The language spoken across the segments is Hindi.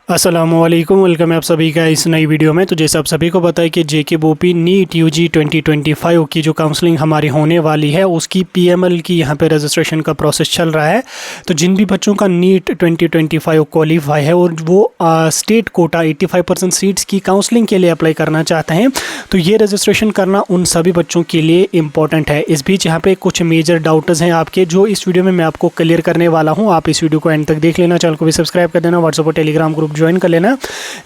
अस्सलामुअलैकुम, वेलकम है आप सभी का इस नई वीडियो में। तो जैसे आप सभी को पता है कि जेके बोपी नीट यूजी 2025 की जो काउंसलिंग हमारी होने वाली है उसकी पीएमएल की यहाँ पे रजिस्ट्रेशन का प्रोसेस चल रहा है। तो जिन भी बच्चों का नीट 2025 क्वालिफाई है और वो स्टेट कोटा 85% सीट्स की काउंसलिंग के लिए अप्लाई करना चाहते हैं तो ये रजिस्ट्रेशन करना उन सभी बच्चों के लिए इम्पॉर्टेंट है। इस बीच यहाँ पे कुछ मेजर डाउट्स हैं आपके, जो इस वीडियो में मैं आपको क्लियर करने वाला हूँ। आप इस वीडियो को एंड तक देख लेना, चैनल को भी सब्सक्राइब कर देना, व्हाट्सएप और टेलीग्राम ग्रुप ज्वाइन कर लेना,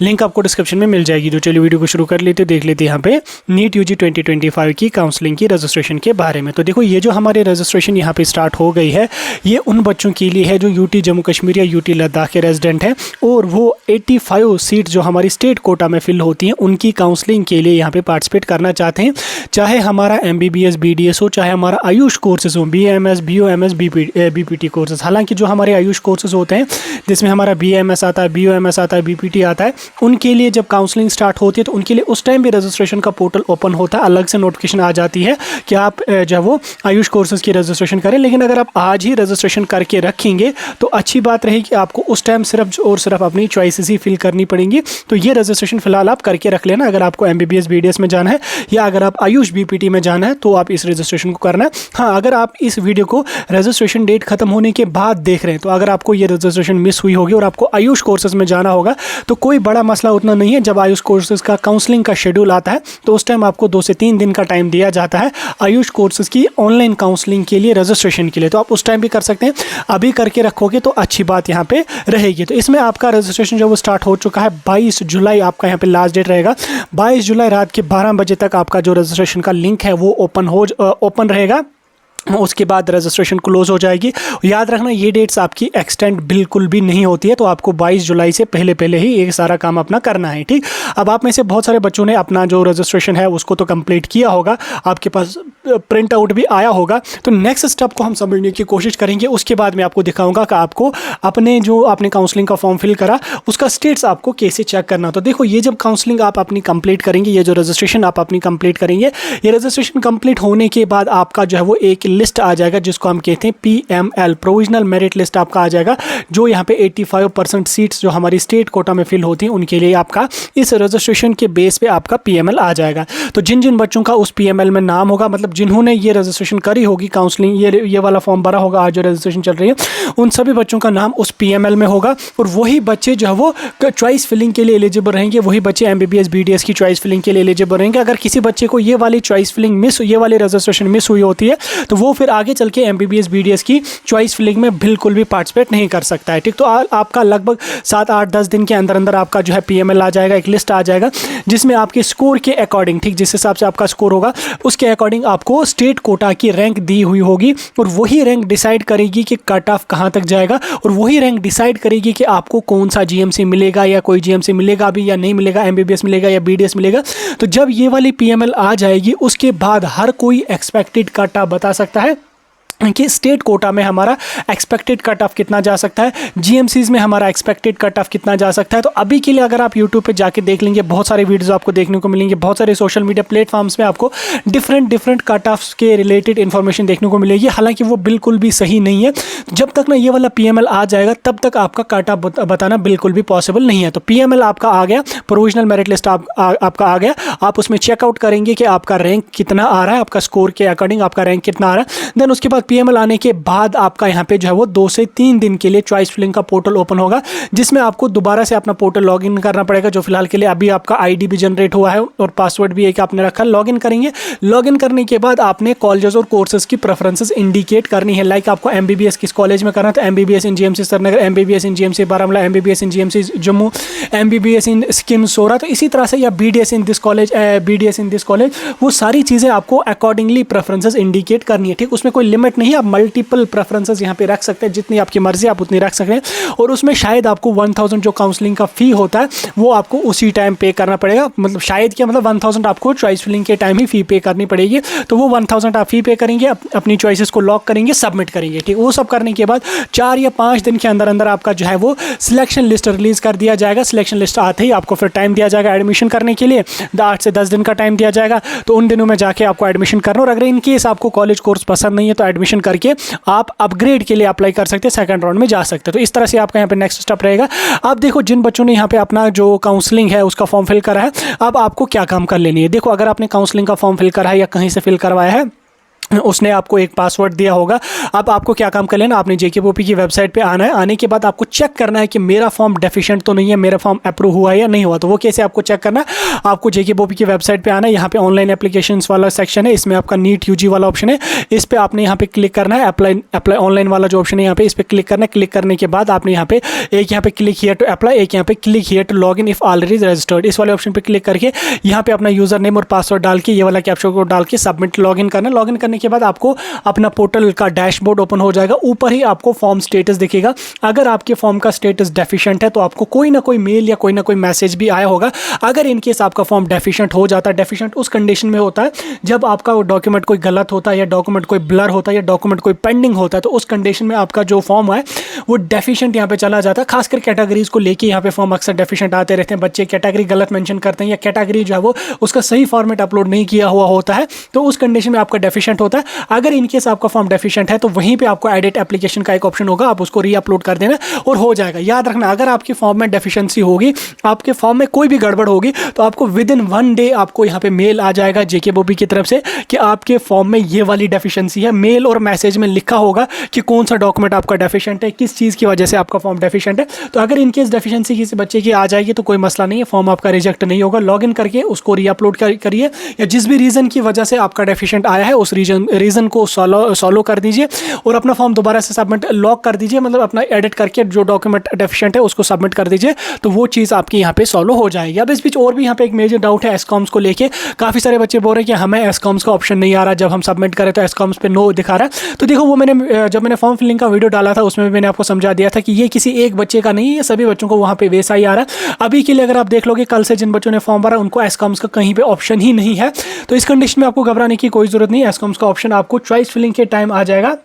लिंक आपको डिस्क्रिप्शन में मिल जाएगी। तो चलिए वीडियो को शुरू कर लेते, देख लेते यहाँ पे नीट यूजी 2025 की काउंसलिंग की रजिस्ट्रेशन के बारे में। तो देखो, ये जो हमारे रजिस्ट्रेशन यहाँ पे स्टार्ट हो गई है, ये उन बच्चों के लिए है जो यूटी जम्मू कश्मीर या यूटी लद्दाख के रेजिडेंट हैं और वो 85 सीट जो हमारी स्टेट कोटा में फिल होती हैं उनकी काउंसलिंग के लिए यहाँ पे पार्टिसिपेट करना चाहते हैं। चाहे हमारा MBBS BDS हो, चाहे हमारा आयुष कोर्सेज हो, BAMS BOMS BPT कोर्सेज। हालांकि जो हमारे आयुष कोर्सेज होते हैं जिसमें हमारा BAMS आता है, BOMS आता है, BPT आता है, उनके लिए जब काउंसलिंग स्टार्ट होती है तो उनके लिए उस टाइम भी रजिस्ट्रेशन का पोर्टल ओपन होता है, अलग से नोटिफिकेशन आ जाती है कि आप जो है वो आयुष कोर्सेज की रजिस्ट्रेशन करें। लेकिन अगर आप आज ही रजिस्ट्रेशन करके रखेंगे तो अच्छी बात रहेगी कि आपको उस टाइम सिर्फ और सिर्फ अपनी चॉइसेस ही फिल करनी पड़ेंगी। तो ये रजिस्ट्रेशन फिलहाल आप करके रख लेना। अगर आपको MBBS BDS में जाना है या अगर आप आयुष BPT में जाना है तो आप इस रजिस्ट्रेशन को करना है। हाँ, अगर आप इस वीडियो को रजिस्ट्रेशन डेट खत्म होने के बाद देख रहे हैं तो अगर आपको ये रजिस्ट्रेशन मिस हुई होगी और आपको आयुष कोर्सेज में जाना होगा तो कोई बड़ा मसला उतना नहीं है। जब आयुष कोर्सेज का काउंसलिंग का शेड्यूल आता है तो उस टाइम आपको 2 से 3 दिन का टाइम दिया जाता है आयुष कोर्सेज की ऑनलाइन काउंसलिंग के लिए, रजिस्ट्रेशन के लिए। तो आप उस टाइम भी कर सकते हैं, अभी करके रखोगे तो अच्छी बात यहाँ पे रहेगी। तो इसमें आपका रजिस्ट्रेशन जो वो स्टार्ट हो चुका है, 22 जुलाई आपका यहाँ पे लास्ट डेट रहेगा। 22 जुलाई रात के 12 बजे तक आपका जो रजिस्ट्रेशन का लिंक है वो ओपन रहेगा। उसके बाद रजिस्ट्रेशन क्लोज हो जाएगी। याद रखना, ये डेट्स आपकी एक्सटेंड बिल्कुल भी नहीं होती है। तो आपको 22 जुलाई से पहले ही ये सारा काम अपना करना है, ठीक। अब आप में से बहुत सारे बच्चों ने अपना जो रजिस्ट्रेशन है उसको तो कंप्लीट किया होगा, आपके पास प्रिंट आउट भी आया होगा। तो नेक्स्ट स्टेप को हम समझने की कोशिश करेंगे। उसके बाद मैं आपको दिखाऊंगा कि आपको आपने काउंसलिंग का फॉर्म फिल करा उसका स्टेट्स आपको कैसे चेक करना। तो देखो, ये जब काउंसलिंग आप अपनी कंप्लीट करेंगे, ये जो रजिस्ट्रेशन आप अपनी कंप्लीट करेंगे, ये रजिस्ट्रेशन कंप्लीट होने के बाद आपका जो है वो एक लिस्ट आ जाएगा जिसको हम कहते हैं PML, प्रोविजनल मेरिट लिस्ट आपका आ जाएगा, जो यहाँ पे 85% सीट्स जो हमारी स्टेट कोटा में फिल होती हैं उनके लिए आपका इस रजिस्ट्रेशन के बेस पे आपका PML आ जाएगा। तो जिन जिन बच्चों का उस PML में नाम होगा, मतलब जिन्होंने ये रजिस्ट्रेशन करी होगी, काउंसलिंग ये वाला फॉर्म भरा होगा, आज जो रजिस्ट्रेशन चल रही है, उन सभी बच्चों का नाम उस PML में होगा और वही बच्चे जो है वो चॉइस फिलिंग के लिए एलिजिबल रहेंगे। वही बच्चे MBBS BDS की चॉइस फिलिंग के लिए एलिजिबल रहेंगे। अगर किसी बच्चे को ये वाली चॉइस फिलिंग ये वाली रजिस्ट्रेशन मिस हुई होती है तो वो फिर आगे चल के MBBS BDS की चॉइस फिलिंग में बिल्कुल भी पार्टिसिपेट नहीं कर सकता है, ठीक। तो आपका लगभग 7, 8, 10 दिन के अंदर आपका जो है PML आ जाएगा, एक लिस्ट आ जाएगा जिसमें आपके स्कोर के अकॉर्डिंग, ठीक, जिस हिसाब से आपका स्कोर होगा उसके अकॉर्डिंग आपको स्टेट कोटा की रैंक दी हुई होगी और वही रैंक डिसाइड करेगी कि कट ऑफ कहाँ तक जाएगा और वही रैंक डिसाइड करेगी कि आपको कौन सा GMC मिलेगा या कोई GMC मिलेगा भी या नहीं मिलेगा, MBBS मिलेगा या BDS मिलेगा। तो जब ये वाली PML आ जाएगी उसके बाद हर कोई एक्सपेक्टेड कट ऑफ बता सकता है कि स्टेट कोटा में हमारा एक्सपेक्टेड कट ऑफ कितना जा सकता है, GMCs में हमारा एक्सपेक्टेड कट ऑफ कितना जा सकता है। तो अभी के लिए अगर आप YouTube पे जाके देख लेंगे, बहुत सारे वीडियोस आपको देखने को मिलेंगे, बहुत सारे सोशल मीडिया प्लेटफॉर्म्स में आपको डिफरेंट कट ऑफ्स के रिलेटेड इन्फॉर्मेशन देखने को मिलेगी। हालांकि वो बिल्कुल भी सही नहीं है। जब तक ना ये वाला PML आ जाएगा तब तक आपका कट ऑफ बताना बिल्कुल भी पॉसिबल नहीं है। तो PML आपका आ गया, प्रोविजनल मेरिट लिस्ट आपका आ गया। आप उसमें चेकआउट करेंगे कि आपका रैंक कितना आ रहा है, आपका स्कोर के अकॉर्डिंग आपका रैंक कितना आ रहा है। देन उसके बाद PML आने के बाद आपका यहाँ पे जो है वो 2 से 3 दिन के लिए चॉइस फिलिंग का पोर्टल ओपन होगा जिसमें आपको दोबारा से अपना पोर्टल लॉगिन करना पड़ेगा। जो फिलहाल के लिए अभी आपका ID भी जनरेट हुआ है और पासवर्ड भी एक आपने रखा, लॉगिन करेंगे। लॉगिन करने के बाद आपने कॉलेजेस और कोर्सेज की प्रेफरेंसेस इंडिकेट करनी है। लाइक आपको MBBS किस कॉलेज में करना है, तो MBBS इन GMC श्रीनगर, MBBS इन GMC बारामूला, MBBS इन GMC जम्मू, MBBS इन स्किम सोरा। तो इसी तरह से या BDS in this college, BDS in this college, वो सारी चीज़ें आपको अकॉर्डिंगली प्रेफरेंसेस इंडिकेट करनी है, ठीक। उसमें कोई लिमिट नहीं है, आप मल्टीपल प्रेफरेंसेस यहाँ पे रख सकते हैं, जितनी आपकी मर्जी आप उतनी रख सकते हैं। और उसमें शायद आपको 1000 जो काउंसलिंग का फी होता है वो आपको उसी टाइम पे करना पड़ेगा। मतलब शायद क्या, मतलब 1000 आपको चॉइस फिलिंग के टाइम ही फी पे करनी पड़ेगी। तो वो 1000 आप फी पे करेंगे, अपनी चॉइसेस को लॉक करेंगे, सबमिट करेंगे, ठीक। वो सब करने के बाद 4 या 5 दिन के अंदर आपका जो है वो सिलेक्शन लिस्ट रिलीज कर दिया जाएगा। सिलेक्शन लिस्ट आते ही आपको फिर टाइम दिया जाएगा एडमिशन करने के लिए, 8 से 10 दिन का टाइम दिया जाएगा। तो उन दिनों में जाके आपको एडमिशन करना। और अगर इन केस आपको कॉलेज कोर्स पसंद नहीं है तो एडमिशन वेरिफिकेशन करके आप अपग्रेड के लिए अप्लाई कर सकते हैं, सेकंड राउंड में जा सकते हैं। तो इस तरह से आपका यहाँ पे नेक्स्ट स्टेप रहेगा। अब देखो जिन बच्चों ने यहाँ पे अपना जो काउंसलिंग है उसका फॉर्म फिल करा है, अब आपको क्या काम कर लेनी है। देखो अगर आपने काउंसलिंग का फॉर्म फिल करा है या कहीं से फिल करवाया है, उसने आपको एक पासवर्ड दिया होगा। अब आपको क्या काम कर लेना, आपने जेकेबीओपी की वेबसाइट पे आना है। आने के बाद आपको चेक करना है कि मेरा फॉर्म डेफिशिएंट तो नहीं है, मेरा फॉर्म अप्रूव हुआ है या नहीं हुआ। तो वो कैसे आपको चेक करना है, आपको जेकेबीओपी की वेबसाइट पे आना है। यहाँ पे ऑनलाइन एप्लीकेशंस वाला सेक्शन है, इसमें आपका नीट यूजी वाला ऑप्शन है, इस पर आपने यहाँ पे क्लिक करना है। अप्लाई ऑनलाइन वाला जो ऑप्शन है यहाँ पे, इस पर क्लिक करना है। क्लिक करने के बाद आपने यहाँ पे एक यहाँ पे क्लिक हियर टू अप्लाई, एक यहाँ पे click here to log in if already registered, इस वाले ऑप्शन पे क्लिक करके यहाँ पे अपना यूजर नेम और पासवर्ड डाल के ये वाला कैप्चा कोड डाल के सबमिट लॉग इन करना है। लॉग इन करने के बाद आपको अपना पोर्टल का डैशबोर्ड ओपन हो जाएगा। ऊपर ही आपको फॉर्म स्टेटस दिखेगा। अगर आपके फॉर्म का स्टेटस डेफिशिएंट है तो आपको कोई ना कोई मेल या कोई ना कोई मैसेज भी आया होगा। अगर इन केस आपका फॉर्म डेफिशिएंट हो जाता है, डेफिशिएंट उस कंडीशन में होता है जब आपका डॉक्यूमेंट कोई गलत होता है या डॉक्यूमेंट कोई ब्लर होता है या डॉक्यूमेंट कोई पेंडिंग होता है, तो उस कंडीशन में आपका जो फॉर्म है वो डेफिशिएंट यहाँ पे चला जाता है। खासकर कैटेगरीज को लेके यहाँ पे फॉर्म अक्सर डेफिशिएंट आते रहते हैं। बच्चे कैटेगरी गलत मेंशन करते हैं या कैटेगरी जो है वो उसका सही फॉर्मेट अपलोड नहीं किया हुआ होता है, तो उस कंडीशन में आपका डेफिशिएंट होता है। अगर इन केस आपका फॉर्म डेफिशिएंट है तो वहीं पे आपको एडिट एप्लीकेशन का एक ऑप्शन होगा, आप उसको री अपलोड कर देना और हो जाएगा। याद रखना, अगर आपके फॉर्म में डेफिशिएंसी होगी, आपके फॉर्म में कोई भी गड़बड़ होगी, तो आपको विद इन 1 डे आपको यहाँ पे मेल आ जाएगा जेकेबीओपी की तरफ से कि आपके फॉर्म में ये वाली डेफिशिएंसी है। मेल और मैसेज में लिखा होगा कि कौन सा डॉक्यूमेंट आपका डेफिशिएंट है, किस चीज़ की वजह से आपका फॉर्म डेफिशिएंट है। तो अगर इन केस डेफिशिएंसी किसी बच्चे की आ जाएगी तो कोई मसला नहीं है, फॉर्म आपका रिजेक्ट नहीं होगा। लॉग इन करके उसको री अपलोड करिए, या जिस भी रीज़न की वजह से आपका डेफिशिएंट आया है उस रीज़न को सॉल्व कर दीजिए और अपना फॉर्म दोबारा से सबमिट लॉक कर दीजिए। मतलब अपना एडिट करके जो डॉक्यूमेंट डेफिशिएंट है उसको सबमिट कर दीजिए, तो वो चीज़ आपकी यहाँ पे सॉल्व हो जाएगी। अब इस बीच और भी यहाँ पे एक मेजर डाउट है एस्कॉम्स को लेके। काफ़ी सारे बच्चे बोल रहे हैं कि हमें एस्कॉम्स का ऑप्शन नहीं आ रहा, जब हम सबमिट करें तो एस्कॉम्स पे नो दिखा रहा है। तो देखो वो जब मैंने फॉर्म फिलिंग का वीडियो डाला था उसमें मैंने आपको समझा दिया था कि ये किसी एक बच्चे का नहीं है, सभी बच्चों को वहाँ पे वैसा ही आ रहा है। अभी के लिए अगर आप देख लोगे, कल से जिन बच्चों ने फॉर्म भरा उनको एस्कॉम्स का कहीं पे ऑप्शन ही नहीं है। तो इस कंडीशन में आपको घबराने की कोई जरूरत नहीं है। एस्कॉम्स का ऑप्शन आपको चॉइस फिलिंग के टाइम आ जाएगा।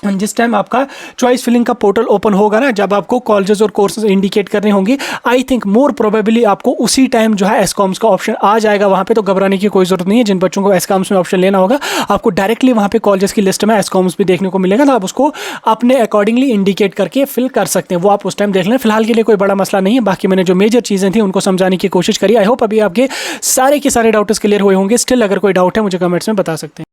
जिस टाइम आपका चॉइस फिलिंग का पोर्टल ओपन होगा ना, जब आपको कॉलेजेस और कोर्सेज इंडिकेट करने होंगे, आई थिंक मोर प्रोबेबली आपको उसी टाइम जो है एस्कॉम्स का ऑप्शन आ जाएगा वहाँ पे। तो घबराने की कोई जरूरत नहीं है। जिन बच्चों को एस्कॉम्स में ऑप्शन लेना होगा, आपको डायरेक्टली वहाँ पे कॉलेजेस की लिस्ट में एस्कॉम्स भी देखने को मिलेगा, तो आप उसको अपने अकॉर्डिंगली इंडिकेट करके फिल कर सकते हैं। वो आप उस टाइम देख लें। फिलहाल के लिए कोई बड़ा मसला नहीं है। बाकी मैंने जो मेजर चीज़ें थी उनको समझाने की कोशिश करी। आई होप अभी आपके सारे के सारे डाउट्स क्लियर हुए होंगे। स्टिल अगर कोई डाउट है मुझे कमेंट्स में बता सकते हैं।